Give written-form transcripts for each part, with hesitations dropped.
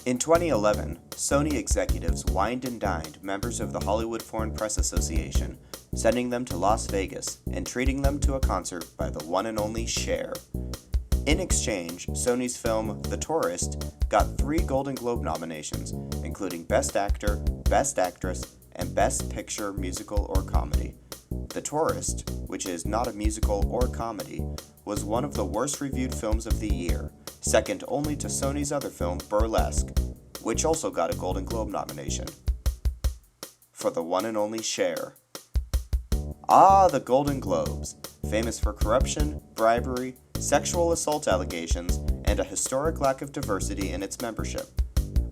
In 2011, Sony executives wined and dined members of the Hollywood Foreign Press Association, sending them to Las Vegas and treating them to a concert by the one and only Cher. In exchange, Sony's film The Tourist got 3 Golden Globe nominations, including Best Actor, Best Actress, and Best Picture Musical or Comedy. The Tourist, which is not a musical or comedy, was one of the worst reviewed films of the year, second only to Sony's other film Burlesque, which also got a Golden Globe nomination. For the one and only Cher. Ah, the Golden Globes, famous for corruption, bribery, sexual assault allegations, and a historic lack of diversity in its membership.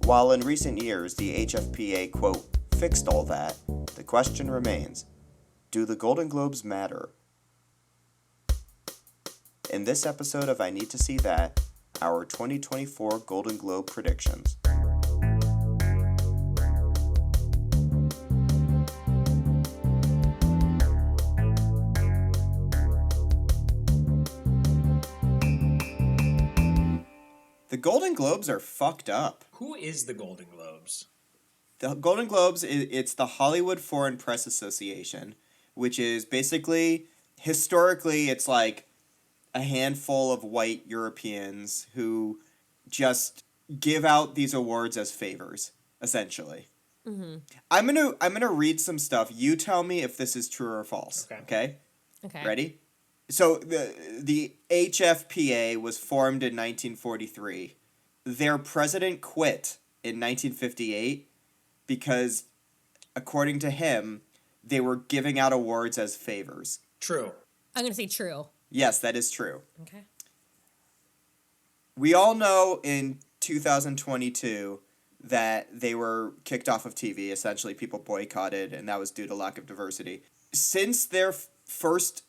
While in recent years the HFPA, quote, fixed all that, the question remains, do the Golden Globes matter? In this episode of I Need to See That, our 2024 Golden Globe predictions. The Golden Globes are fucked up. Who is the Golden Globes? The Golden Globes, it's the Hollywood Foreign Press Association, which is basically, historically, it's like a handful of white Europeans who just give out these awards as favors, essentially. Mm-hmm. I'm gonna read some stuff. You tell me if this is true or false. Okay. Ready? So the HFPA was formed in 1943. Their president quit in 1958 because, according to him, they were giving out awards as favors. True. I'm going to say true. Yes, that is true. Okay. We all know in 2022 that they were kicked off of TV. Essentially, people boycotted, and that was due to lack of diversity. Since their first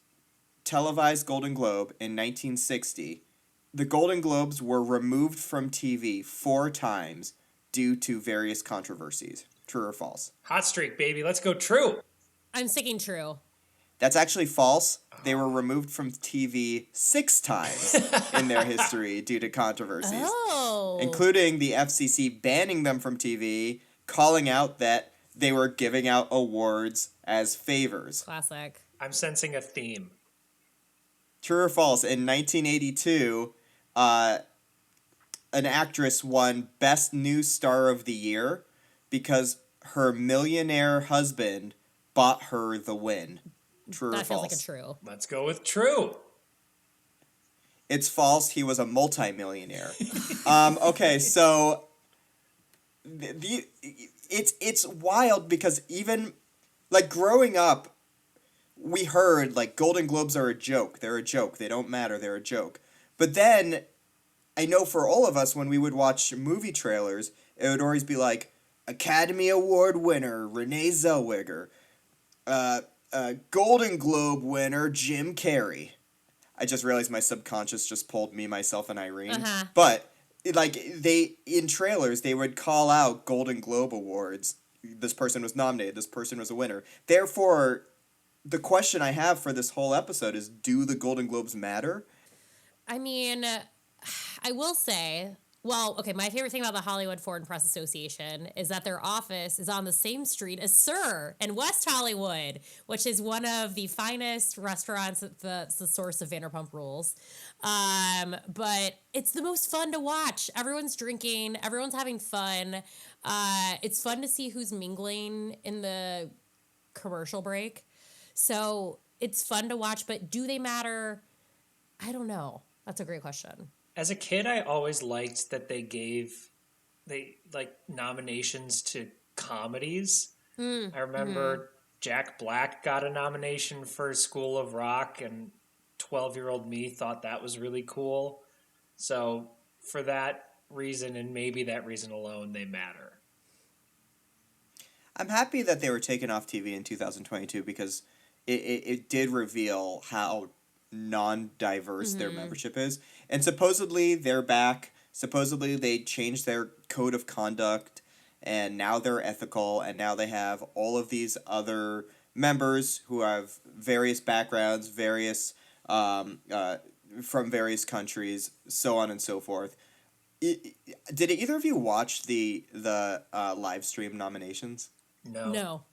televised Golden Globe in 1960, the Golden Globes were removed from TV 4 times due to various controversies. True or false? Hot streak, baby. Let's go true. I'm sticking true. That's actually false. They were removed from TV 6 times in their history due to controversies. Oh. Including the FCC banning them from TV, calling out that they were giving out awards as favors. Classic. I'm sensing a theme. True or false? In 1982, an actress won Best New Star of the Year because her millionaire husband bought her the win. True or false? That feels like a true. Let's go with true. It's false. He was a multimillionaire. Okay, so it's wild because even like growing up, we heard like Golden Globes are a joke. They're a joke. They don't matter. They're a joke. But then I know for all of us when we would watch movie trailers, it would always be like Academy Award winner Renee Zellweger, Golden Globe winner Jim Carrey. I just realized my subconscious just pulled me, myself, and Irene. Uh-huh. But like they in trailers they would call out Golden Globe awards. This person was nominated. This person was a winner. Therefore, the question I have for this whole episode is: do the Golden Globes matter? I mean, I will say, well, okay, my favorite thing about the Hollywood Foreign Press Association is that their office is on the same street as Sir in West Hollywood, which is one of the finest restaurants. That's the source of Vanderpump Rules. But it's the most fun to watch. Everyone's drinking. Everyone's having fun. It's fun to see who's mingling in the commercial break. So it's fun to watch, but do they matter? I don't know. That's a great question. As a kid, I always liked that they nominations to comedies. I remember Jack Black got a nomination for School of Rock, and 12-year-old me thought that was really cool. So for that reason, and maybe that reason alone, they matter. I'm happy that they were taken off TV in 2022 because it did reveal how non-diverse their membership is. And supposedly they're back. Supposedly they changed their code of conduct and now they're ethical and now they have all of these other members who have various backgrounds, various from various countries, so on and so forth. Did either of you watch the live stream nominations? No.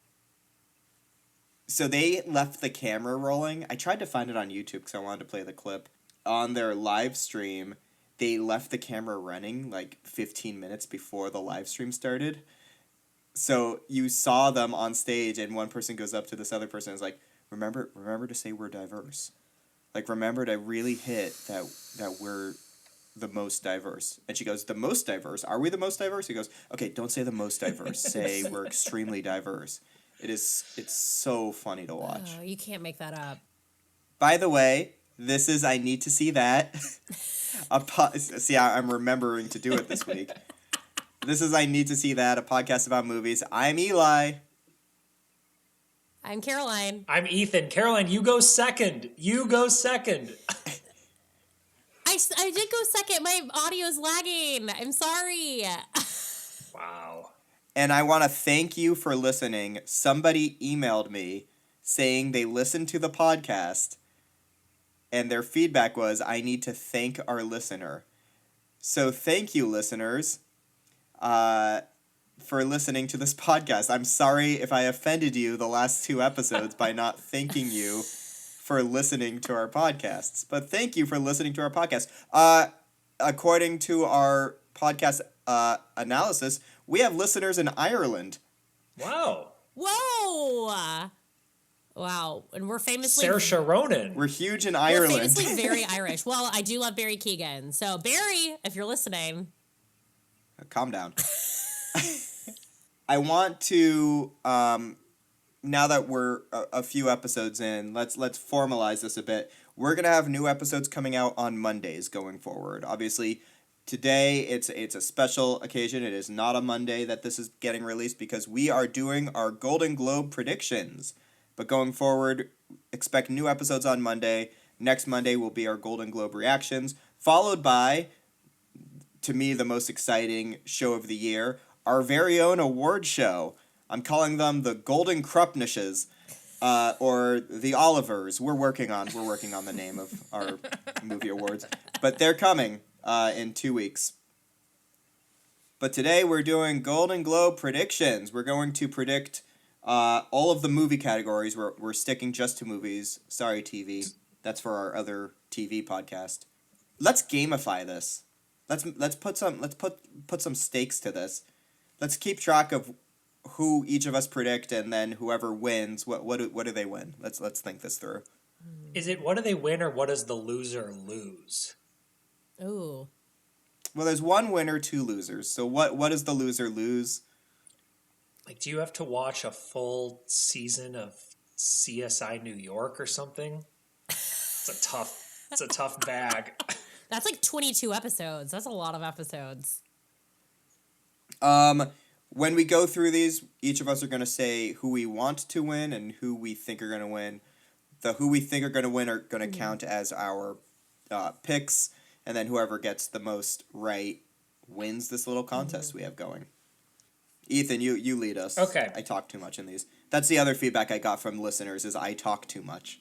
So they left the camera rolling. I tried to find it on YouTube because I wanted to play the clip. On their live stream, they left the camera running like 15 minutes before the live stream started. So you saw them on stage, and one person goes up to this other person and is like, remember to say we're diverse. Like, remember to really hit that we're the most diverse. And she goes, the most diverse? Are we the most diverse? He goes, okay, don't say the most diverse. Say we're extremely diverse. It's so funny to watch. Oh, you can't make that up. By the way, this is I Need to See That. See, I'm remembering to do it this week. This is I Need to See That, a podcast about movies. I'm Eli. I'm Caroline. I'm Ethan. Caroline, you go second. I did go second. My audio's lagging. I'm sorry. Wow. And I want to thank you for listening. Somebody emailed me saying they listened to the podcast and their feedback was, I need to thank our listener. So thank you, listeners, for listening to this podcast. I'm sorry if I offended you the last 2 episodes by not thanking you for listening to our podcasts. But thank you for listening to our podcast. According to our podcast analysis, we have listeners in Ireland. Wow. Whoa. Wow. And we're famously... Saoirse Ronan. We're huge in We're Ireland. famously very Irish. Well, I do love Barry Keoghan. So, Barry, if you're listening... Calm down. I want to, now that we're a few episodes in, let's formalize this a bit. We're going to have new episodes coming out on Mondays going forward. Obviously, today it's a special occasion. It is not a Monday that this is getting released because we are doing our Golden Globe predictions. But going forward, expect new episodes on Monday. Next Monday will be our Golden Globe reactions, followed by, to me, the most exciting show of the year, our very own award show. I'm calling them the Golden Krupnishes, or the Olivers. We're working on the name of our movie awards, but they're coming in 2 weeks. But today we're doing Golden Globe predictions. We're going to predict all of the movie categories. We're sticking just to movies. Sorry, TV. That's for our other TV podcast. Let's gamify this. Let's put some stakes to this. Let's keep track of who each of us predict, and then whoever wins, what do they win? Let's think this through. Is it what do they win or what does the loser lose? Ooh. Well, there's one winner, 2 losers. So what does the loser lose? Like, do you have to watch a full season of CSI New York or something? It's a tough bag. That's like 22 episodes. That's a lot of episodes. When we go through these, each of us are going to say who we want to win and who we think are going to win. The who we think are going to win are going to count as our picks, and then whoever gets the most right wins this little contest we have going. Ethan, you lead us. Okay. I talk too much in these. That's the other feedback I got from listeners is I talk too much.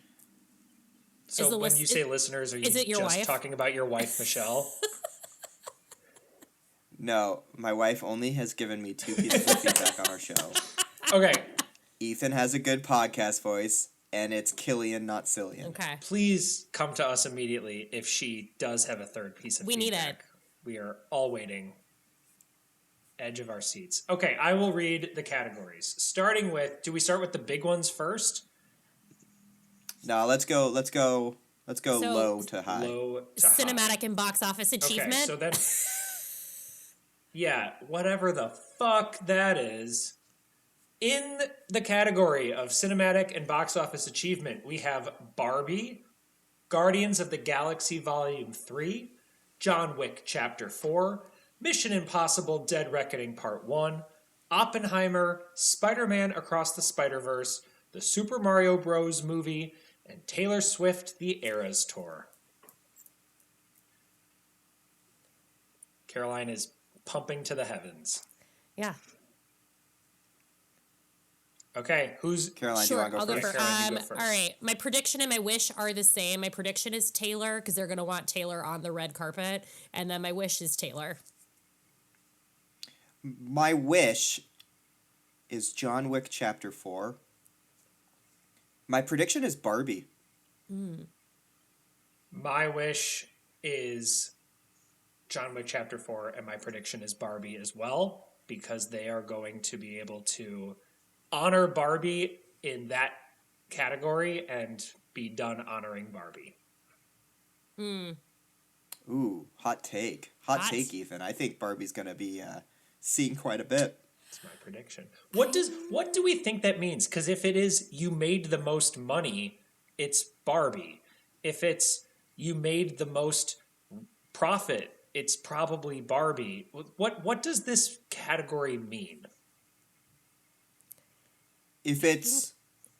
So when you say listeners, are you it your just wife? talking about your wife, Michelle? No, my wife only has given me 2 pieces of feedback on our show. Okay. Ethan has a good podcast voice, and it's Killian, not Cillian. Okay. Please come to us immediately if she does have a third piece of We need feedback. it. We are all waiting. Edge of our seats. Okay, I will read the categories. Starting with, do we start with the big ones first? No, let's go So, low to high. Low to Cinematic and box office achievement. Okay, so then... Yeah, whatever the fuck that is. In the category of cinematic and box office achievement, we have Barbie, Guardians of the Galaxy Volume 3, John Wick Chapter 4, Mission Impossible Dead Reckoning Part 1, Oppenheimer, Spider-Man Across the Spider-Verse, the Super Mario Bros. Movie, and Taylor Swift The Eras Tour. Caroline is pumping to the heavens. Yeah. Okay, who's... Caroline, Sure, do you I'll want to go go first? first. Caroline, you go first. All right. My prediction and my wish are the same. My prediction is Taylor because they're going to want Taylor on the red carpet. And then my wish is Taylor. My wish is John Wick Chapter 4. My prediction is Barbie. My wish is John Wick Chapter 4, and my prediction is Barbie as well, because they are going to be able to honor Barbie in that category and be done honoring Barbie. Ooh, hot take. Hot take, Ethan. I think Barbie's going to be seeing quite a bit. That's my prediction. What do we think that means? Because if it is you made the most money, it's Barbie. If it's you made the most profit, it's probably Barbie. What does this category mean? If it's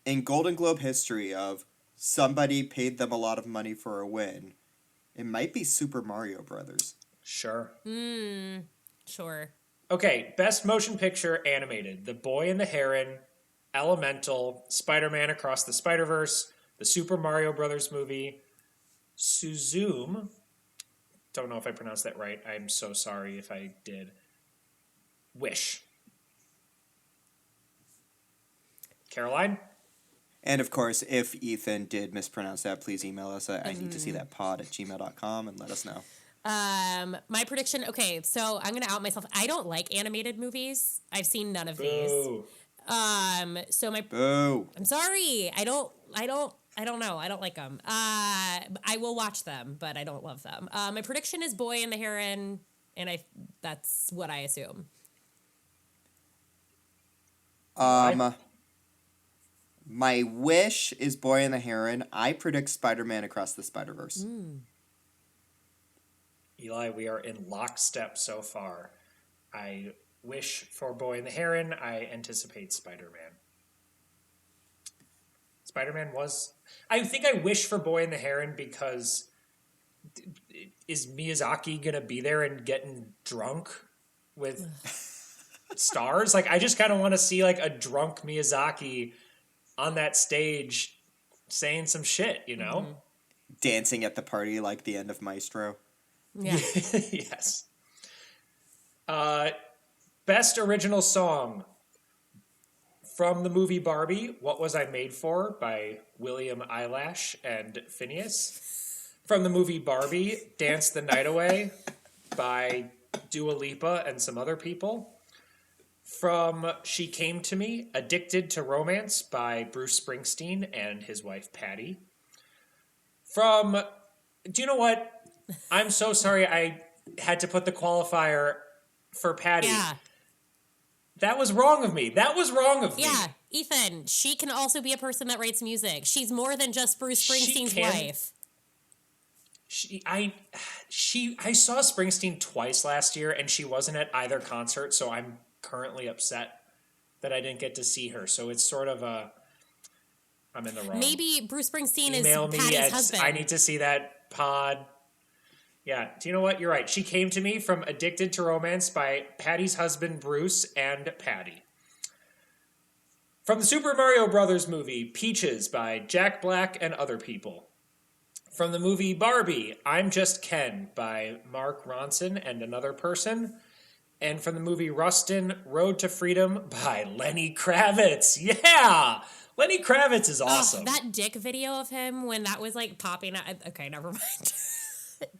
in Golden Globe history of somebody paid them a lot of money for a win, it might be Super Mario Brothers. Sure. Sure. Okay, best motion picture animated. The Boy and the Heron, Elemental, Spider-Man Across the Spider-Verse, the Super Mario Brothers movie, Suzume. Don't know if I pronounced that right. I'm so sorry if I did. Wish. Caroline? And of course, if Ethan did mispronounce that, please email us at I need to see that pod at gmail.com and let us know. My prediction, okay, so I'm gonna out myself. I don't like animated movies. I've seen none of Boo. these. So my Boo. I'm sorry. I don't know. I don't like them. I will watch them, but I don't love them. My prediction is Boy and the Heron, and that's what I assume. My wish is Boy and the Heron. I predict Spider-Man Across the Spider-Verse. Eli, we are in lockstep so far. I wish for Boy and the Heron. I anticipate Spider-Man. Spider-Man was... I think I wish for Boy and the Heron because is Miyazaki going to be there and getting drunk with stars? Like, I just kind of want to see, like, a drunk Miyazaki on that stage saying some shit, you know? Dancing at the party like the end of Maestro. Yeah. Yes. Best original song from the movie Barbie, What Was I Made For by William Eyelash and Phineas. From the movie Barbie, Dance the Night Away by Dua Lipa and some other people. From She Came to Me, Addicted to Romance by Bruce Springsteen and his wife Patty. From, do you know what? I'm so sorry I had to put the qualifier for Patty. Yeah. That was wrong of me. Yeah, Ethan, she can also be a person that writes music. She's more than just Bruce Springsteen's wife. I saw Springsteen twice last year, and she wasn't at either concert, so I'm currently upset that I didn't get to see her. So it's sort of I'm in the wrong. Maybe Bruce Springsteen Email is me Patty's husband. I need to see that pod. Yeah, do you know what? You're right. She Came to Me from Addicted to Romance by Patty's husband, Bruce, and Patty. From the Super Mario Brothers movie, Peaches by Jack Black and other people. From the movie Barbie, I'm Just Ken by Mark Ronson and another person. And from the movie Rustin, Road to Freedom by Lenny Kravitz. Yeah! Lenny Kravitz is awesome. That dick video of him when that was like popping out. Okay, never mind.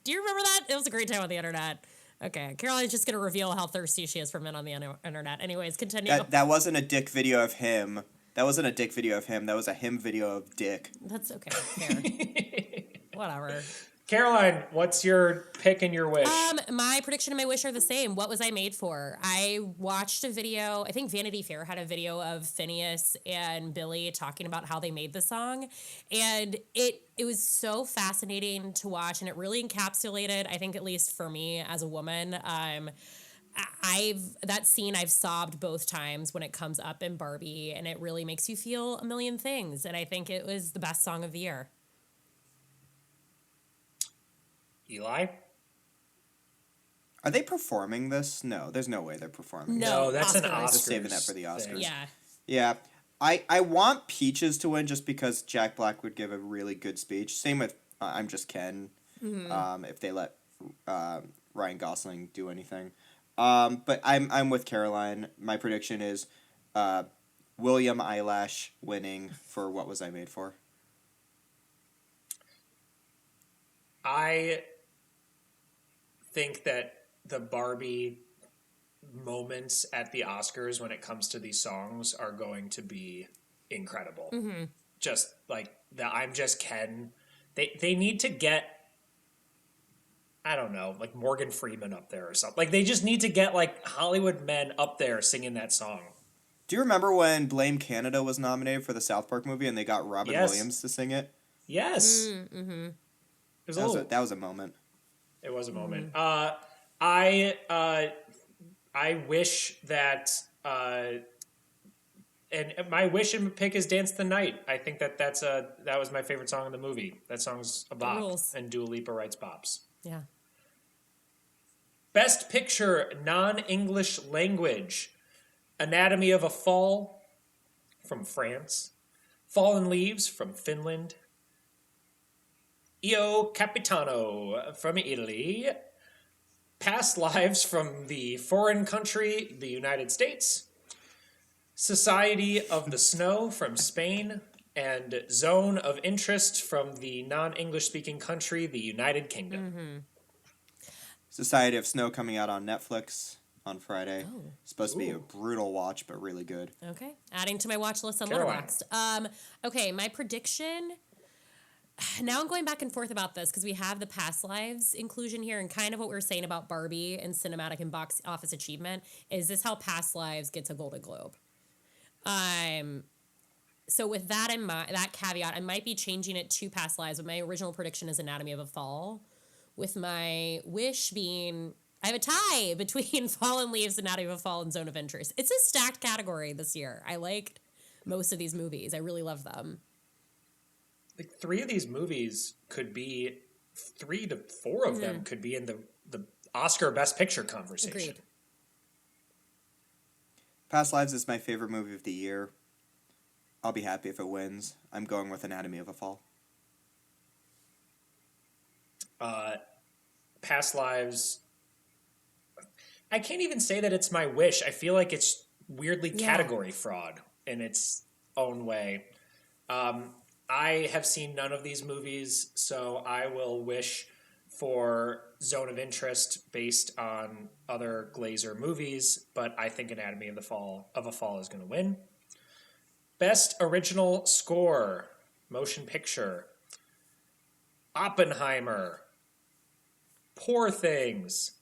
Do you remember that? It was a great time on the internet. Okay, Caroline's just going to reveal how thirsty she is for men on the internet. Anyways, continue. That wasn't a dick video of him. That wasn't a dick video of him. That was a him video of dick. That's okay. Fair. Whatever. Caroline, what's your pick and your wish? My prediction and my wish are the same. What was I made for? I watched a video. I think Vanity Fair had a video of Phineas and Billy talking about how they made the song, and it was so fascinating to watch, and it really encapsulated, I think, at least for me as a woman, that scene I've sobbed both times when it comes up in Barbie, and it really makes you feel a million things, and I think it was the best song of the year. Eli? Are they performing this? No, there's no way they're performing. No, that's Oscars. an Oscar. They're saving that for the Oscars. Thing. Yeah. Yeah. I want Peaches to win just because Jack Black would give a really good speech. Same with I'm Just Ken. If they let Ryan Gosling do anything. But I'm with Caroline. My prediction is William Eyelash winning for What Was I Made For? I think that the Barbie moments at the Oscars when it comes to these songs are going to be incredible. Mm-hmm. Just like the I'm Just Ken. They need to get, I don't know, like Morgan Freeman up there or something. Like they just need to get like Hollywood men up there singing that song. Do you remember when Blame Canada was nominated for the South Park movie and they got Robin Yes. Williams to sing it? Yes. Mm-hmm. It was a little, That was a moment. it was a moment. Mm-hmm. I wish that and my wish and pick is Dance the Night. I think that that was my favorite song in the movie. That song's a bop, rules. and Dua Lipa writes bops. Yeah. Best Picture, non-English language. Anatomy of a Fall from France. Fallen Leaves from Finland. Io Capitano from Italy. Past Lives from the foreign country, the United States. Society of the Snow from Spain. And Zone of Interest from the non-English speaking country, the United Kingdom. Mm-hmm. Society of Snow coming out on Netflix on Friday. Oh. Supposed to be a brutal watch, but really good. Okay. Adding to my watch list on Caroline. Letterboxd. Okay, my prediction. Now I'm going back and forth about this because we have the Past Lives inclusion here, and kind of what we were saying about Barbie and cinematic and box office achievement. Is this how Past Lives gets a Golden Globe? So with that in mind, that caveat, I might be changing it to Past Lives, but my original prediction is Anatomy of a Fall, with my wish being I have a tie between Fallen Leaves, Anatomy of a Fall, and Zone of Interest. It's a stacked category this year. I liked most of these movies. I really love them. Like 3 of these movies could be 3 to 4 of them could be in the Oscar Best Picture conversation. Agreed. Past Lives is my favorite movie of the year. I'll be happy if it wins. I'm going with Anatomy of a Fall. Past Lives. I can't even say that it's my wish. I feel like it's weirdly category fraud in its own way. I have seen none of these movies, so I will wish for Zone of Interest based on other Glazer movies, but I think Anatomy of a Fall is going to win. Best Original Score, Motion Picture, Oppenheimer, Poor Things,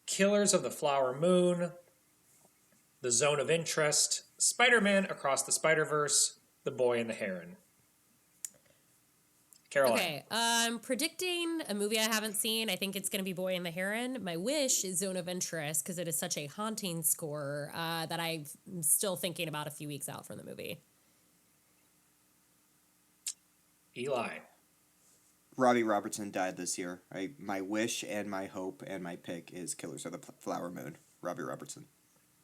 Killers of the Flower Moon, The Zone of Interest, Spider-Man Across the Spider-Verse, The Boy and the Heron. Caroline. Okay, predicting a movie I haven't seen. I think it's going to be Boy and the Heron. My wish is Zone of Interest because it is such a haunting score that I'm still thinking about a few weeks out from the movie. Eli. Robbie Robertson died this year. My wish and my hope and my pick is Killers of the Flower Moon. Robbie Robertson.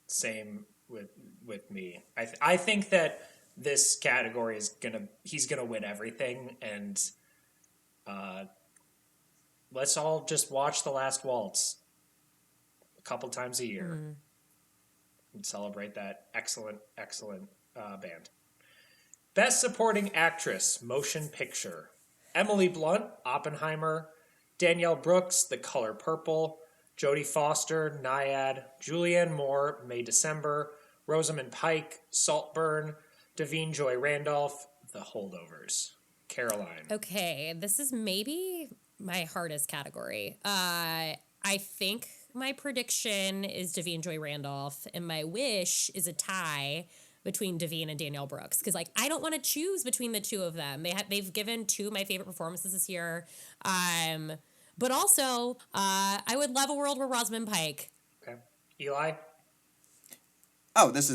Same with me. I think that this category is he's gonna win everything, and let's all just watch The Last Waltz a couple times a year and celebrate that excellent band. Best Supporting Actress, Motion Picture. Emily Blunt, Oppenheimer. Danielle Brooks, The Color Purple. Jodie Foster, Naiad. Julianne Moore, May December. Rosamund Pike, Saltburn. Davine Joy Randolph, The Holdovers. Caroline. Okay, this is maybe my hardest category. I think my prediction is Davine Joy Randolph, and my wish is a tie between Davine and Danielle Brooks, because I don't want to choose between the two of them. They've given 2 of my favorite performances this year, but also I would love a world where Rosamund Pike. Okay, Eli. Oh, this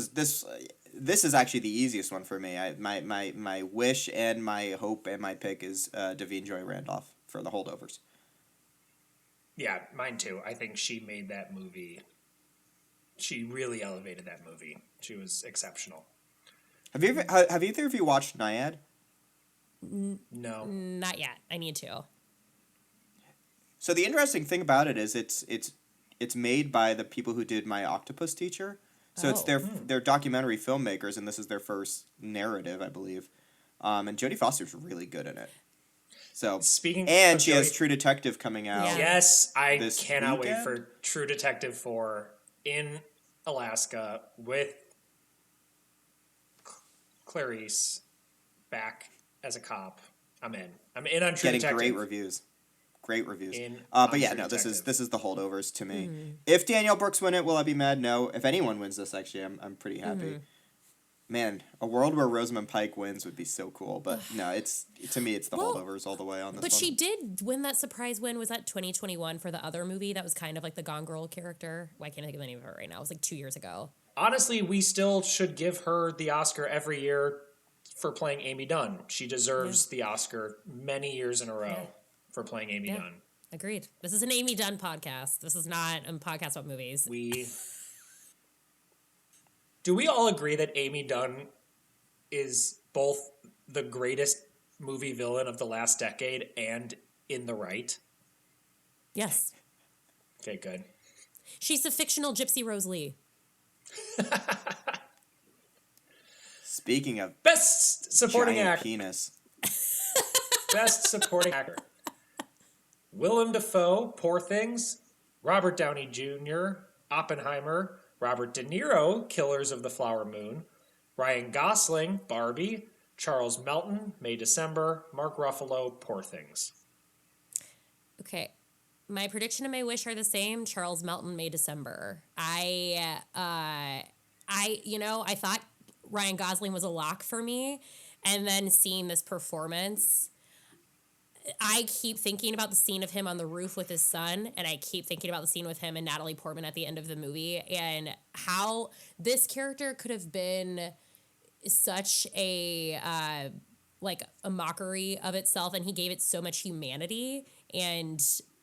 is actually the easiest one for me. My wish and my hope and my pick is Davine Joy Randolph for The Holdovers. Yeah, mine too. I think she made that movie. She really elevated that movie. She was exceptional. Have either of you watched Naiad? No. Not yet. I need to. So the interesting thing about it is it's it's made by the people who did My Octopus Teacher. So it's Oh. their documentary filmmakers, and this is their first narrative, I believe. And Jodie Foster's really good in it. So, Speaking and of she has Jodie, True Detective coming out. Yeah. yes, I this cannot wait weekend? for True Detective 4 in Alaska with Clarice back as a cop. I'm in. I'm in on True Getting Detective. great reviews. Great reviews. In But on yeah, True no, this Detective. is the holdovers to me. If Danielle Brooks win it, will I be mad? No. If anyone wins this, actually, I'm pretty happy. Man, a world where Rosamund Pike wins would be so cool. But no, it's to me, it's the Well, holdovers all the way on this But one. she did win that surprise win. Was that 2021 for the other movie that was kind of like the Gone Girl character? Why can't I think of the name of it right now? It was like 2 years ago. Honestly, we still should give her the Oscar every year for playing Amy Dunn. She deserves the Oscar many years in a row for playing Amy Dunn. Agreed. This is an Amy Dunn podcast. This is not a podcast about movies. Do we all agree that Amy Dunn is both the greatest movie villain of the last decade and in the right? Yes. Okay, good. She's the fictional Gypsy Rose Lee. Speaking of Best supporting giant actor. penis, Best supporting actor. Willem Dafoe, Poor Things. Robert Downey Jr., Oppenheimer. Robert De Niro, Killers of the Flower Moon. Ryan Gosling, Barbie. Charles Melton, May December. Mark Ruffalo, Poor Things. Okay. My prediction and my wish are the same. Charles Melton, May December. I thought Ryan Gosling was a lock for me, and then seeing this performance, I keep thinking about the scene of him on the roof with his son, and I keep thinking about the scene with him and Natalie Portman at the end of the movie, and how this character could have been such a a mockery of itself, and he gave it so much humanity and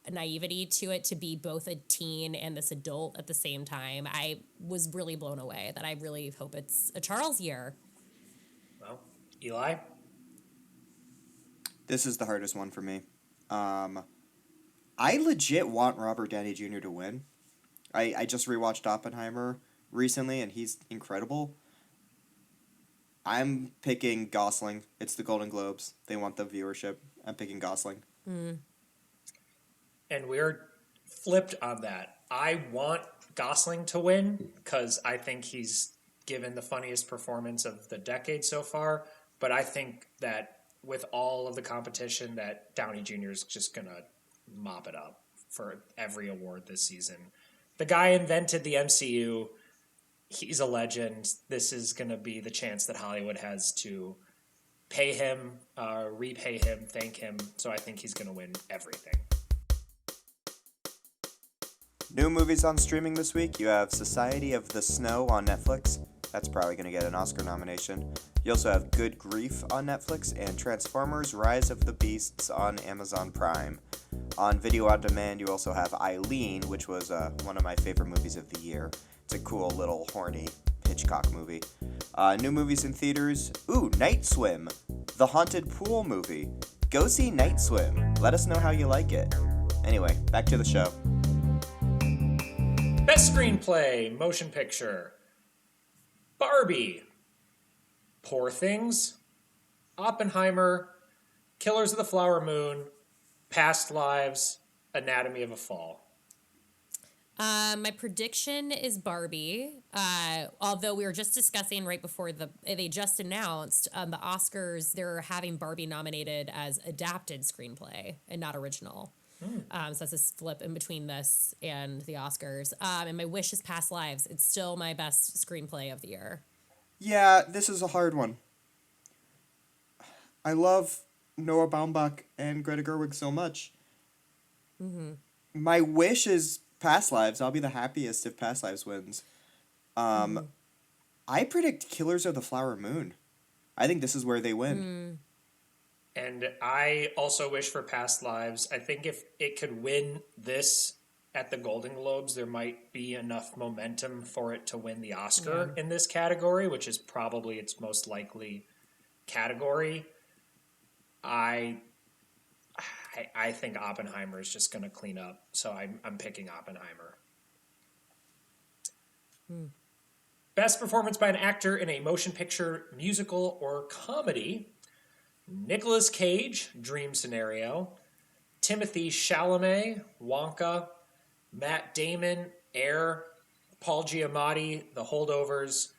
naivety to it to be both a teen and this adult at the same time. I was really blown away. That I really hope it's a Charles year. Well, Eli? this is the hardest one for me. I legit want Robert Downey Jr. to win. I just rewatched Oppenheimer recently, and he's incredible. I'm picking Gosling. It's the Golden Globes. They want the viewership. I'm picking Gosling. And we're flipped on that. I want Gosling to win because I think he's given the funniest performance of the decade so far. But I think that with all of the competition, that Downey Jr. is just going to mop it up for every award this season. The guy invented the MCU. He's a legend. This is going to be the chance that Hollywood has to pay him, repay him, thank him. So I think he's going to win everything. New movies on streaming this week. You have Society of the Snow on Netflix. That's probably going to get an Oscar nomination. You also have Good Grief on Netflix and Transformers Rise of the Beasts on Amazon Prime. On video on demand, you also have Eileen, which was one of my favorite movies of the year. It's a cool little horny Hitchcock movie. New movies in theaters. Ooh, Night Swim, the Haunted Pool movie. Go see Night Swim. Let us know how you like it. Anyway, back to the show. Best Screenplay, Motion Picture. Barbie. Poor Things. Oppenheimer. Killers of the Flower Moon. Past Lives. Anatomy of a Fall. My prediction is Barbie. Although we were just discussing right before they just announced the Oscars, they're having Barbie nominated as adapted screenplay and not original. So that's a flip in between this and the Oscars. And my wish is Past Lives. It's still my best screenplay of the year. Yeah, this is a hard one. I love Noah Baumbach and Greta Gerwig so much. My wish is Past Lives. I'll be the happiest if Past Lives wins. I predict Killers of the Flower Moon. I think this is where they win. And I also wish for Past Lives. I think if it could win this at the Golden Globes, there might be enough momentum for it to win the Oscar in this category, which is probably its most likely category. I think Oppenheimer is just going to clean up, so I'm picking Oppenheimer. Best performance by an actor in a motion picture, musical, or comedy. Nicolas Cage, Dream Scenario. Timothy Chalamet, Wonka. Matt Damon, Air. Paul Giamatti, The Holdovers.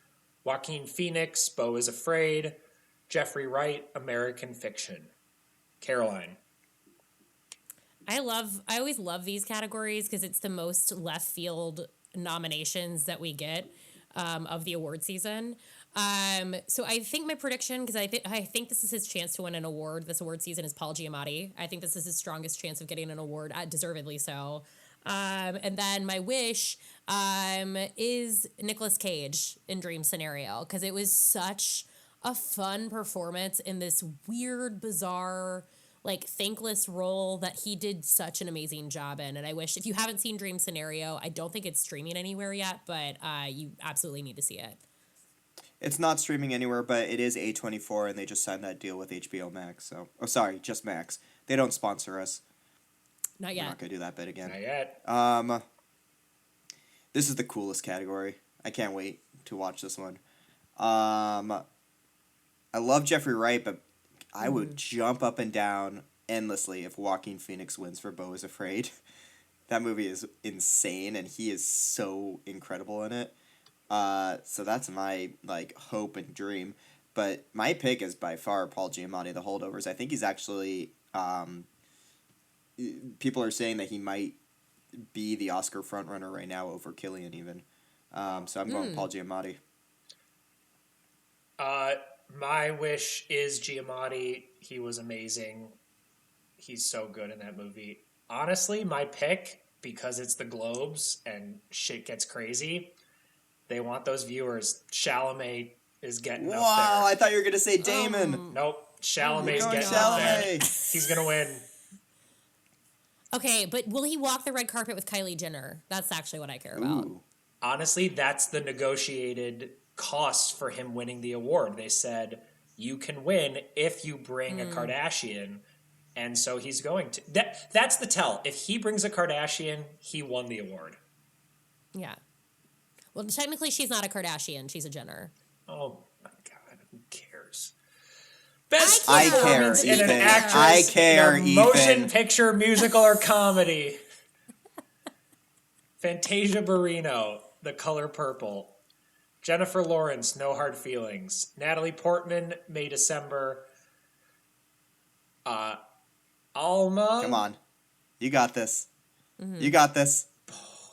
Joaquin Phoenix, Beau is Afraid. Jeffrey Wright, American Fiction. Caroline. I always love these categories because it's the most left field nominations that we get of the award season. So I think my prediction, because I think this is his chance to win an award this award season, is Paul Giamatti. I think this is his strongest chance of getting an award, deservedly so. And then my wish is Nicolas Cage in Dream Scenario, because it was such a fun performance in this weird, bizarre, like thankless role that he did such an amazing job in. And I wish, if you haven't seen Dream Scenario, I don't think it's streaming anywhere yet, but you absolutely need to see it. It's not streaming anywhere, but it is A24, and they just signed that deal with HBO Max. So, oh, sorry, just Max. They don't sponsor us. Not yet. We're not gonna do that bit again. Not yet. This is the coolest category. I can't wait to watch this one. I love Jeffrey Wright, but I would jump up and down endlessly if Joaquin Phoenix wins for Beau is Afraid. That movie is insane, and he is so incredible in it. So that's my hope and dream. But my pick is by far Paul Giamatti, The Holdovers. I think he's actually people are saying that he might be the Oscar frontrunner right now over Cillian even. So I'm going Paul Giamatti. My wish is Giamatti. He was amazing. He's so good in that movie. Honestly, my pick, because it's the Globes and shit gets crazy, they want those viewers. Chalamet is getting up there. Wow, I thought you were going to say Damon. Nope. Chalamet's getting Chalamet. up there. He's going to win. Okay, but will he walk the red carpet with Kylie Jenner? That's actually what I care about. Ooh. Honestly, that's the negotiated cost for him winning the award. They said, you can win if you bring a Kardashian. And so he's going to. That's the tell. If he brings a Kardashian, he won the award. Yeah. Well, technically, she's not a Kardashian. She's a Jenner. Oh, my God. Who cares? Best I care, performance in an Ethan. actress I care, in a motion Ethan. picture, musical, or comedy. Fantasia Barrino, The Color Purple. Jennifer Lawrence, No Hard Feelings. Natalie Portman, May December. Alma. Come on. You got this. You got this.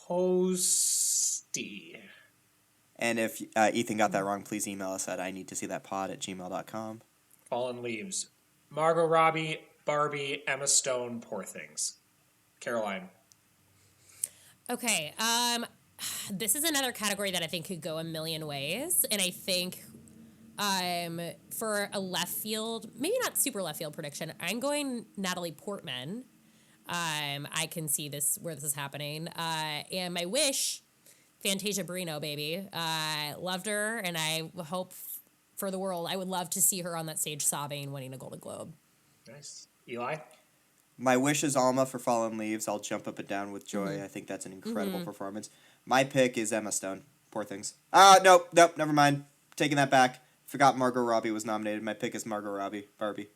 Posty. And if Ethan got that wrong, please email us at ineedtosee.thatpod@gmail.com. Fallen Leaves. Margot Robbie, Barbie, Emma Stone, Poor Things. Caroline. Okay. This is another category that I think could go a million ways. And I think for a left field, maybe not super left field prediction, I'm going Natalie Portman. I can see where this is happening. And my wish, Fantasia Barrino, baby. Loved her, and I hope for the world. I would love to see her on that stage sobbing, winning a Golden Globe. Nice. Eli? My wish is Alma for Fallen Leaves. I'll jump up and down with joy. I think that's an incredible performance. My pick is Emma Stone. Poor Things. Nope, never mind. Taking that back. Forgot Margot Robbie was nominated. My pick is Margot Robbie. Barbie.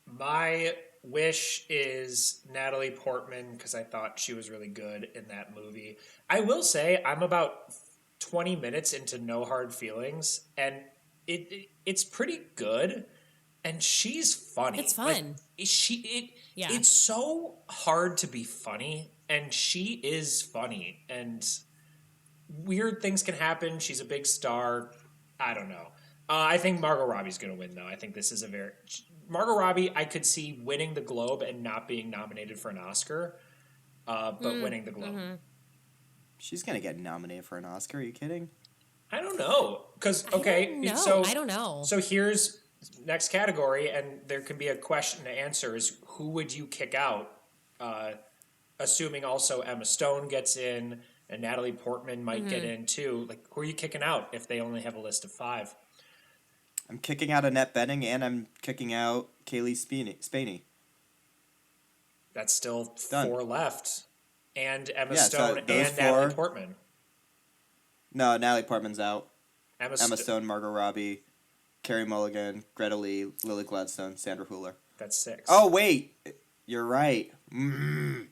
My wish is Natalie Portman because I thought she was really good in that movie. I will say I'm about 20 minutes into No Hard Feelings, and it's pretty good, and she's funny. It's fun. It's so hard to be funny, and she is funny, and weird things can happen. She's a big star. I don't know. I think Margot Robbie's going to win, though. I think this is Margot Robbie, I could see winning the Globe and not being nominated for an Oscar, but winning the Globe. She's going to get nominated for an Oscar. Are you kidding? I don't know. Because, okay. I don't know. So here's next category, and there can be a question to answer is who would you kick out? Assuming also Emma Stone gets in and Natalie Portman might get in too. Like, who are you kicking out if they only have a list of 5? I'm kicking out Annette Bening, and I'm kicking out Kaylee Spaney. That's still Done. 4 left. and Emma Yeah, so Stone those and Natalie four. Portman. No, Natalie Portman's out. Emma Emma Stone, Margot Robbie, Carey Mulligan, Greta Lee, Lily Gladstone, Sandra Hüller. That's 6. Oh wait, you're right. Um,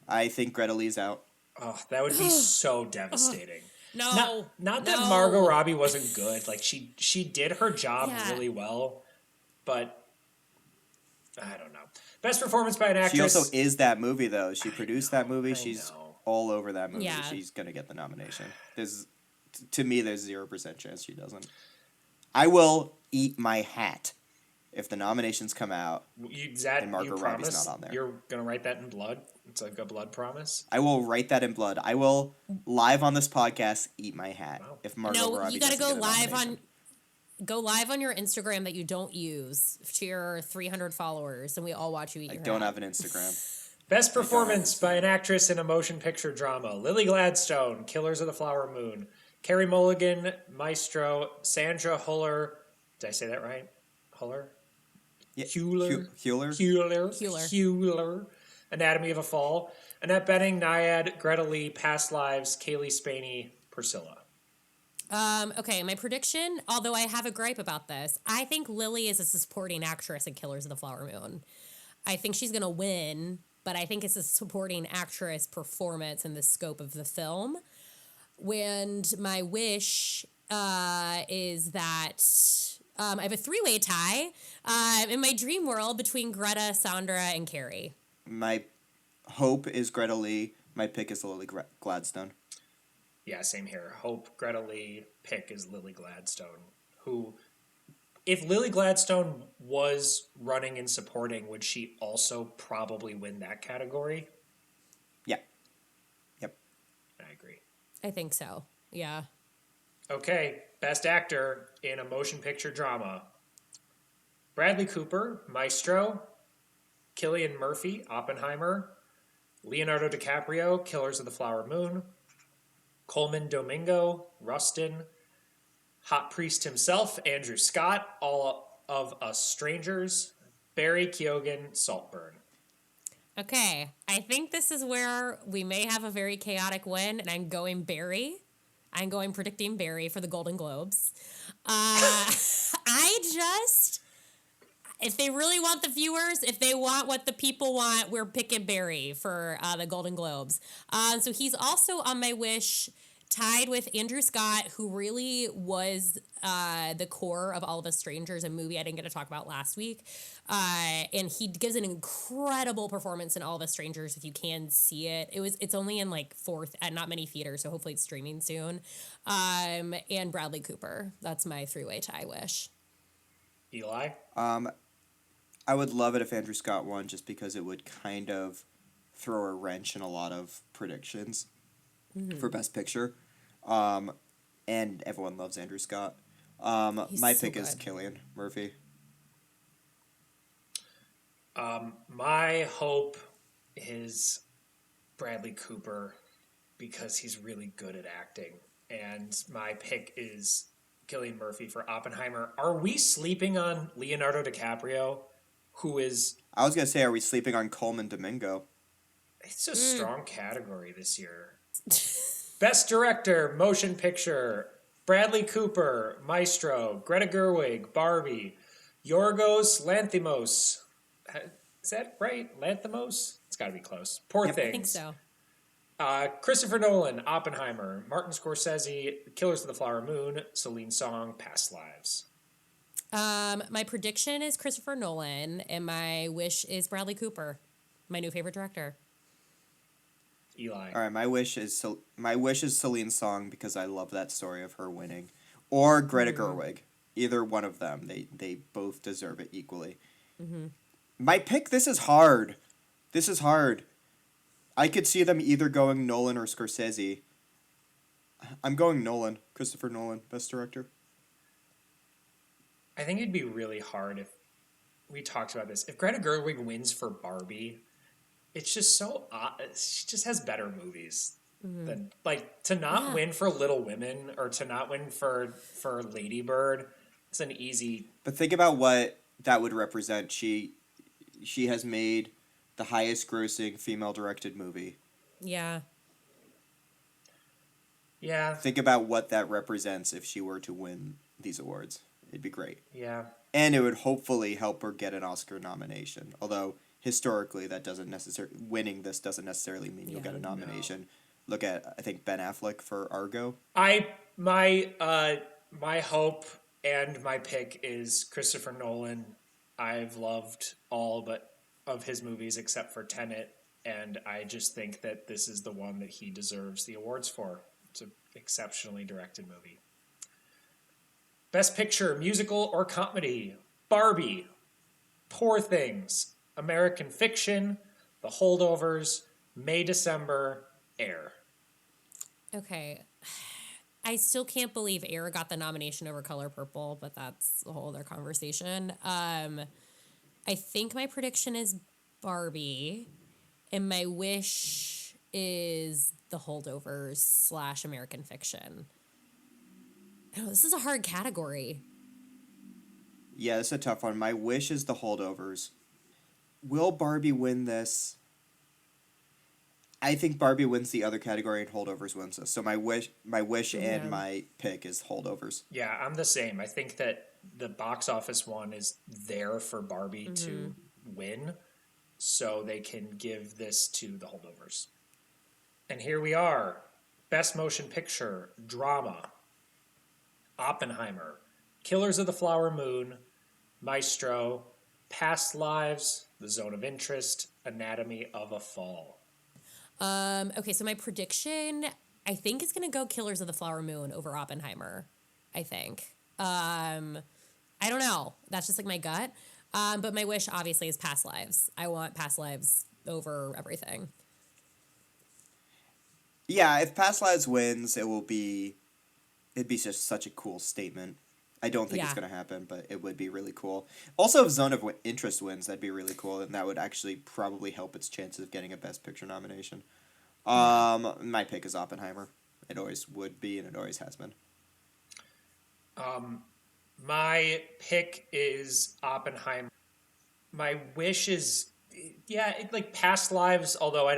I think Greta Lee's out. Oh, that would be so devastating. No, Not that no. Margot Robbie wasn't good. Like she did her job Yeah. really well, but I don't know. Best performance by an actress. She also is that movie though. She produced that movie. I She's know. all over that movie. Yeah. She's gonna get the nomination. To me, there's 0% chance she doesn't. I will eat my hat if the nominations come out. And Margot Robbie's not on there. You're gonna write that in blood. It's like a blood promise. I will write that in blood. I will live on this podcast eat my hat if Margot Robbie. You gotta doesn't go get a live nomination. go live on your Instagram that you don't use to your 300 followers, and we all watch you eat. I your don't hat. have an Instagram. Best performance by an actress in a motion picture drama: Lily Gladstone, Killers of the Flower Moon; Carey Mulligan, Maestro; Sandra Hüller. Did I say that right? Hüller? Yeah. Hüller. Hüller. Hüller. Anatomy of a Fall. Annette Bening, Naiad, Greta Lee, Past Lives, Kaylee Spaney, Priscilla. Okay, my prediction, although I have a gripe about this, I think Lily is a supporting actress in Killers of the Flower Moon. I think she's going to win, but I think it's a supporting actress performance in the scope of the film. And my wish is that I have a 3-way tie in my dream world between Greta, Sandra, and Carey. My hope is Greta Lee. My pick is Lily Gladstone. Yeah, same here. Hope, Greta Lee, pick is Lily Gladstone, who, if Lily Gladstone was running and supporting, would she also probably win that category? Yeah. Yep. I agree. I think so. Yeah. Okay, Best Actor in a Motion Picture Drama: Bradley Cooper, Maestro; Cillian Murphy, Oppenheimer; Leonardo DiCaprio, Killers of the Flower Moon; Coleman Domingo, Rustin; Hot Priest himself, Andrew Scott, All of Us Strangers; Barry Keoghan, Saltburn. Okay, I think this is where we may have a very chaotic win, and I'm going Barry. I'm going predicting Barry for the Golden Globes. If they really want the viewers, if they want what the people want, we're picking Barry for the Golden Globes. So he's also on my wish, tied with Andrew Scott, who really was the core of All of Us Strangers, a movie I didn't get to talk about last week. And he gives an incredible performance in All of Us Strangers if you can see it. It's only in like not many theaters, so hopefully it's streaming soon. And Bradley Cooper. That's my 3-way tie wish. Eli? I would love it if Andrew Scott won, just because it would kind of throw a wrench in a lot of predictions for Best Picture. And everyone loves Andrew Scott. My pick is Cillian Murphy. My hope is Bradley Cooper, because he's really good at acting. And my pick is Cillian Murphy for Oppenheimer. Are we sleeping on Leonardo DiCaprio, who is... I was going to say, are we sleeping on Coleman Domingo? It's a strong category this year. Best Director, Motion Picture: Bradley Cooper, Maestro; Greta Gerwig, Barbie; Yorgos Lanthimos. Is that right? Lanthimos? It's got to be close. Poor Things. I think so. Christopher Nolan, Oppenheimer; Martin Scorsese, Killers of the Flower Moon; Celine Song, Past Lives. My prediction is Christopher Nolan, and my wish is Bradley Cooper, my new favorite director. Eli. All right, my wish is Celine Song, because I love that story of her winning, or Greta Gerwig. Either one of them, they both deserve it equally. My pick. This is hard. I could see them either going Nolan or Scorsese. I'm going Nolan. Christopher Nolan, Best Director. I think it'd be really hard if we talked about this. If Greta Gerwig wins for Barbie, it's just so odd. She just has better movies than, like, to not win for Little Women or to not win for Lady Bird. It's an easy. But think about what that would represent. she has made the highest grossing female directed movie. Yeah. Yeah. Think about what that represents if she were to win these awards. It'd be great. Yeah. And it would hopefully help her get an Oscar nomination. Although historically that doesn't necessarily winning this doesn't necessarily mean you'll get a nomination. No. Look at I think Ben Affleck for Argo. My hope and my pick is Christopher Nolan. I've loved all but of his movies except for Tenet, and I just think that this is the one that he deserves the awards for. It's an exceptionally directed movie. Best Picture, musical or comedy? Barbie, Poor Things, American Fiction, The Holdovers, May December, Air. Okay. I still can't believe Air got the nomination over Color Purple, but that's a whole other conversation. I think my prediction is Barbie, and my wish is The Holdovers / American Fiction. Oh, this is a hard category. Yeah, it's a tough one. My wish is The Holdovers. Will Barbie win this? I think Barbie wins the other category and Holdovers wins this. So my wish and my pick is Holdovers. Yeah, I'm the same. I think that the box office one is there for Barbie to win, so they can give this to The Holdovers. And here we are. Best Motion Picture, Drama, Oppenheimer, Killers of the Flower Moon, Maestro, Past Lives, The Zone of Interest, Anatomy of a Fall. Okay, so my prediction, I think it's going to go Killers of the Flower Moon over Oppenheimer, I think. I don't know. That's just like my gut. But my wish, obviously, is Past Lives. I want Past Lives over everything. Yeah, if Past Lives wins, it'd be just such a cool statement. I don't think it's going to happen, but it would be really cool. Also, if Zone of Interest wins, that'd be really cool, and that would actually probably help its chances of getting a Best Picture nomination. My pick is Oppenheimer. It always would be, and it always has been. My pick is Oppenheimer. My wish is, like Past Lives, although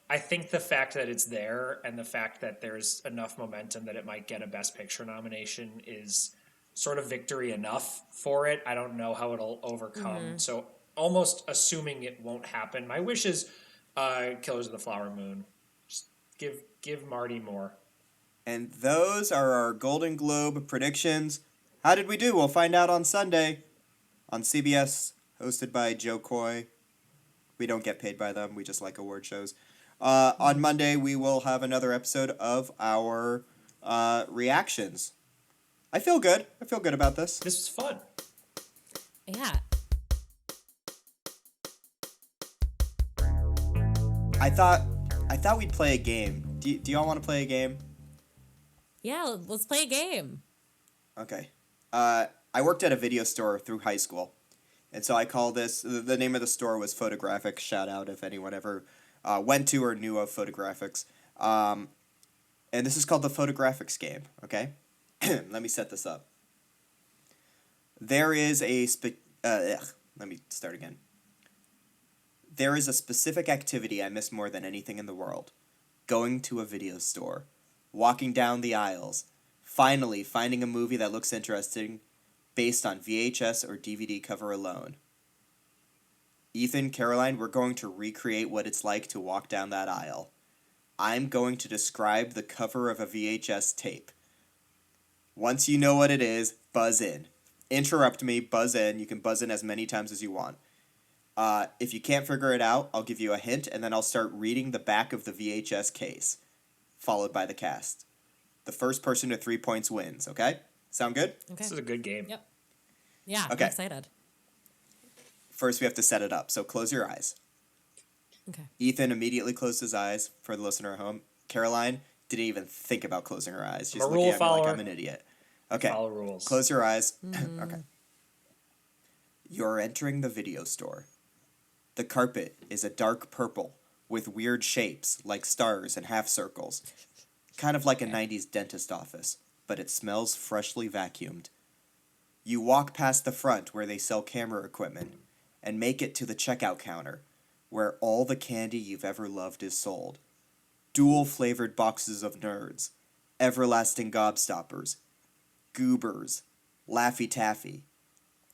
I think the fact that it's there and the fact that there's enough momentum that it might get a Best Picture nomination is sort of victory enough for it. I don't know how it'll overcome. So almost assuming it won't happen. My wish is Killers of the Flower Moon. Just give Marty more. And those are our Golden Globe predictions. How did we do? We'll find out on Sunday on CBS, hosted by Joe Coy. We don't get paid by them. We just like award shows. On Monday, we will have another episode of our reactions. I feel good. I feel good about this. This was fun. Yeah. I thought we'd play a game. Do y'all want to play a game? Yeah, let's play a game. Okay. I worked at a video store through high school. And so I call this, the name of the store was Photographics. Shout out if anyone ever went to or knew of Photographics. And this is called the Photographics game, okay? Let me set this up. There is let me start again. There is a specific activity I miss more than anything in the world. Going to a video store. Walking down the aisles. Finally finding a movie that looks interesting based on VHS or DVD cover alone. Ethan, Caroline, we're going to recreate what it's like to walk down that aisle. I'm going to describe the cover of a VHS tape. Once you know what it is, buzz in. Interrupt me, buzz in. You can buzz in as many times as you want. If you can't figure it out, I'll give you a hint, and then I'll start reading the back of the VHS case, followed by the cast. The first person to 3 points wins, okay? Sound good? Okay. This is a good game. Yep. Yeah, Okay. I'm excited. First, we have to set it up, so close your eyes. Okay. Ethan immediately closed his eyes for the listener at home. Caroline didn't even think about closing her eyes. She's I'm a looking rule at me like follower. I'm an idiot. Okay. Follow rules. Close your eyes. Okay. You're entering the video store. The carpet is a dark purple with weird shapes like stars and half circles. Kind of like a 90s dentist office, but it smells freshly vacuumed. You walk past the front where they sell camera equipment, and make it to the checkout counter, where all the candy you've ever loved is sold. Dual-flavored boxes of Nerds, Everlasting Gobstoppers, Goobers, Laffy Taffy,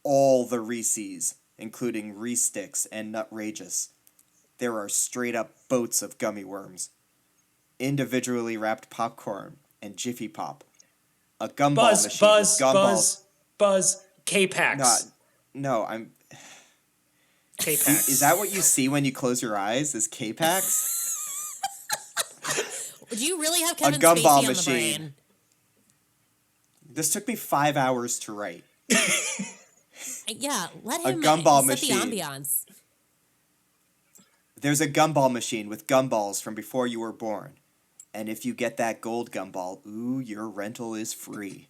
all the Reese's, including Reese Sticks and Nutrageous. There are straight-up boats of gummy worms, individually wrapped popcorn and Jiffy Pop, a gumball machine with gumballs. Buzz, No, K-Pax. no, I'm. K-Pax. Is that what you see when you close your eyes? Is K-Pax? Do you really have Kevin gumball Spacey on machine. the brain? This took me 5 hours to write. Yeah, let A him gumball set machine. the ambiance. There's a gumball machine with gumballs from before you were born. And if you get that gold gumball, ooh, your rental is free.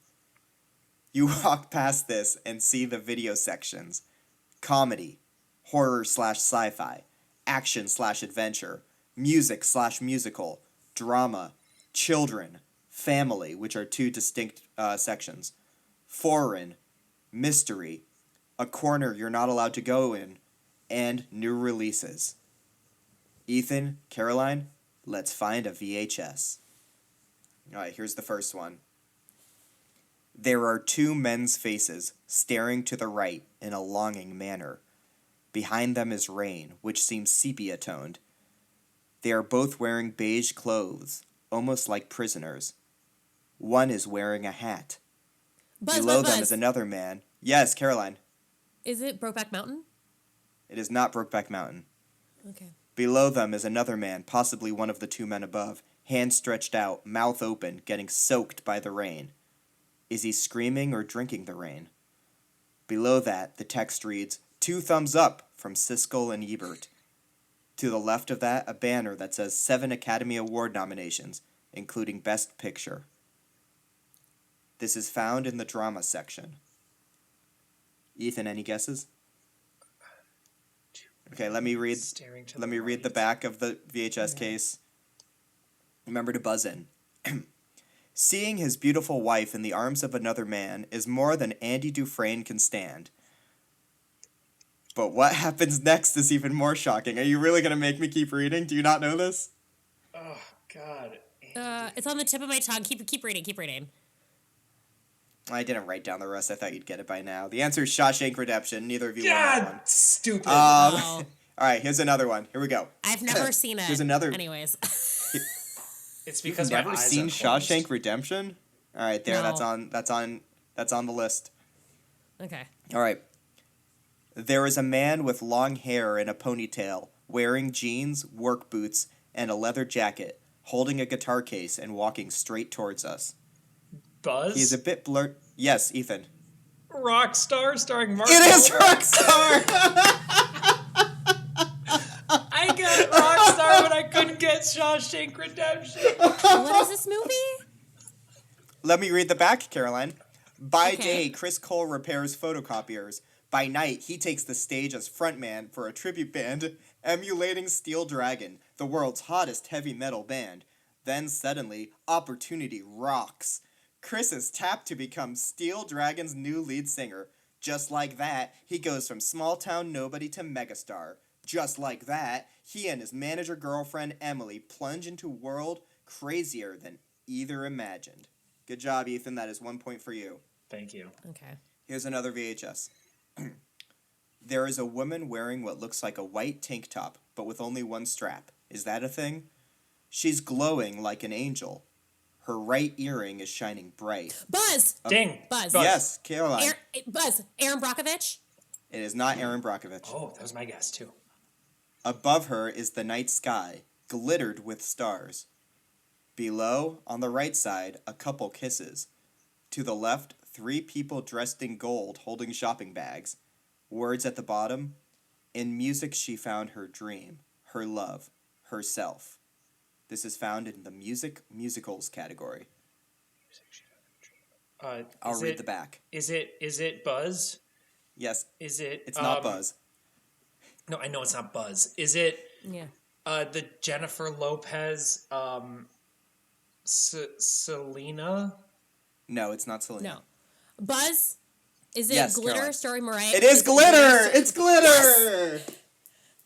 You walk past this and see the video sections. Comedy, horror/sci-fi, action/adventure, music/musical, drama, children, family, which are two distinct sections, foreign, mystery, a corner you're not allowed to go in, and new releases. Ethan, Caroline, let's find a VHS. Alright, here's the first one. There are two men's faces staring to the right in a longing manner. Behind them is rain, which seems sepia-toned. They are both wearing beige clothes, almost like prisoners. One is wearing a hat. Below them is another man. Yes, Caroline. Is it Brokeback Mountain? It is not Brokeback Mountain. Okay. Below them is another man, possibly one of the two men above, hands stretched out, mouth open, getting soaked by the rain. Is he screaming or drinking the rain? Below that, the text reads, 2 thumbs up from Siskel and Ebert. To the left of that, a banner that says 7 Academy Award nominations, including Best Picture. This is found in the drama section. Ethan, any guesses? Okay, let me read the back of the VHS case. Remember to buzz in. Seeing his beautiful wife in the arms of another man is more than Andy Dufresne can stand. But what happens next is even more shocking. Are you really going to make me keep reading? Do you not know this? Oh, God. It's on the tip of my tongue. Keep reading. I didn't write down the rest. I thought you'd get it by now. The answer is Shawshank Redemption. Neither of you won that one. Stupid. All right, here's another one. Here we go. I've never seen it. Here's another. Anyways. It's because You've my never eyes seen are Shawshank closed. Redemption? All right, there. No. That's on the list. Okay. All right. There is a man with long hair and a ponytail, wearing jeans, work boots, and a leather jacket, holding a guitar case and walking straight towards us. Buzz? He is a bit blurred. Yes, Ethan. Rockstar starring Mark It is Wahlberg. Rockstar! I got Rockstar, but I couldn't get Shawshank Redemption. What is this movie? Let me read the back, Caroline. By Okay. day, Chris Cole repairs photocopiers. By night, he takes the stage as frontman for a tribute band, emulating Steel Dragon, the world's hottest heavy metal band. Then suddenly, opportunity rocks. Chris is tapped to become Steel Dragon's new lead singer. Just like that, he goes from small-town nobody to megastar. Just like that, he and his manager girlfriend Emily plunge into a world crazier than either imagined. Good job, Ethan. That is 1 point for you. Thank you. Okay. Here's another VHS. There is a woman wearing what looks like a white tank top, but with only one strap. Is that a thing? She's glowing like an angel. Her right earring is shining bright. Buzz! Ding. Buzz. Yes, Caroline. Buzz. Aaron Brockovich? It is not Aaron Brockovich. Oh, that was my guess, too. Above her is the night sky, glittered with stars. Below, on the right side, a couple kisses. To the left, 3 people dressed in gold holding shopping bags. Words at the bottom. In music she found her dream, her love, herself. This is found in the musicals category. I'll read the back. Is it Buzz? Yes. Is it? It's not Buzz. No, I know it's not Buzz. Is it? Yeah. The Jennifer Lopez, Selena? No, it's not Selena. No. Buzz? Is it Yes, Glitter Caroline. starring Mariah? It is Glitter! It's Glitter!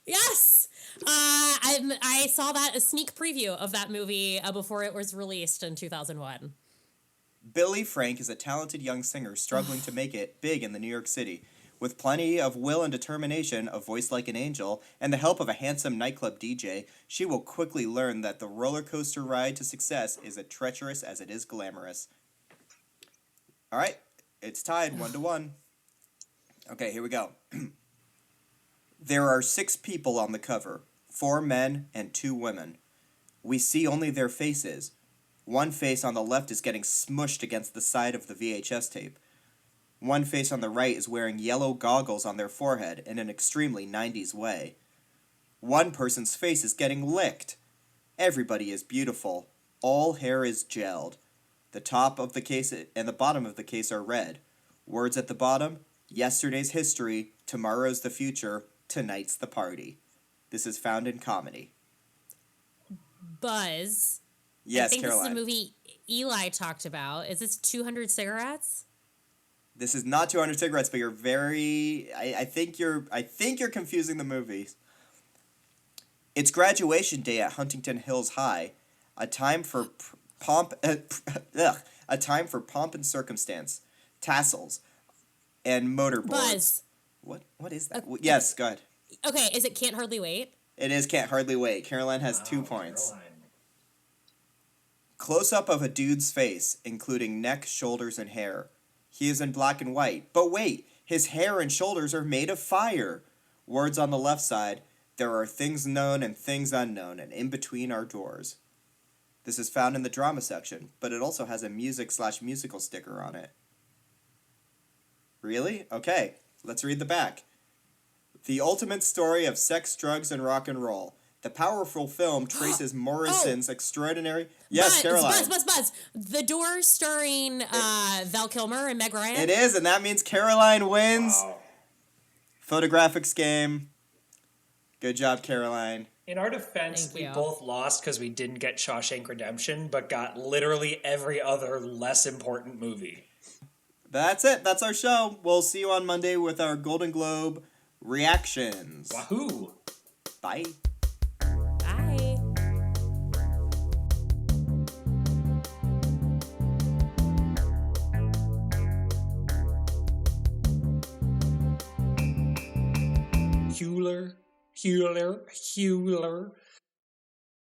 Yes! I saw a sneak preview of that movie before it was released in 2001. Billy Frank is a talented young singer struggling to make it big in the New York City. With plenty of will and determination, a voice like an angel, and the help of a handsome nightclub DJ, she will quickly learn that the roller coaster ride to success is as treacherous as it is glamorous. All right, it's tied 1-1. Okay, here we go. There are 6 people on the cover, 4 men and 2 women. We see only their faces. One face on the left is getting smushed against the side of the VHS tape. One face on the right is wearing yellow goggles on their forehead in an extremely 90s way. One person's face is getting licked. Everybody is beautiful. All hair is gelled. The top of the case and the bottom of the case are red. Words at the bottom: yesterday's history, tomorrow's the future, tonight's the party. This is found in comedy. Buzz. Yes, I think Caroline. this is a movie Eli talked about. Is this 200 Cigarettes? This is not 200 Cigarettes, but you're very... I think you're confusing the movies. It's graduation day at Huntington Hills High, a time for pomp and circumstance, tassels, and motorboards. Buzz. What is that? Yes, go ahead. Okay, is it Can't Hardly Wait? It is Can't Hardly Wait. Caroline has 2 points. Caroline. Close-up of a dude's face, including neck, shoulders, and hair. He is in black and white. But wait, his hair and shoulders are made of fire. Words on the left side: there are things known and things unknown, and in between are doors. This is found in the drama section, but it also has a music/musical sticker on it. Really? Okay, let's read the back. The ultimate story of sex, drugs, and rock and roll. The powerful film traces Morrison's extraordinary... Yes, Caroline. Buzz. The Doors starring Val Kilmer and Meg Ryan. It is, and that means Caroline wins. Wow. Photographics game. Good job, Caroline. In our defense, Thank we you. both lost because we didn't get Shawshank Redemption, but got literally every other less important movie. That's it. That's our show. We'll see you on Monday with our Golden Globe reactions. Wahoo! Bye. Bye. Hewler.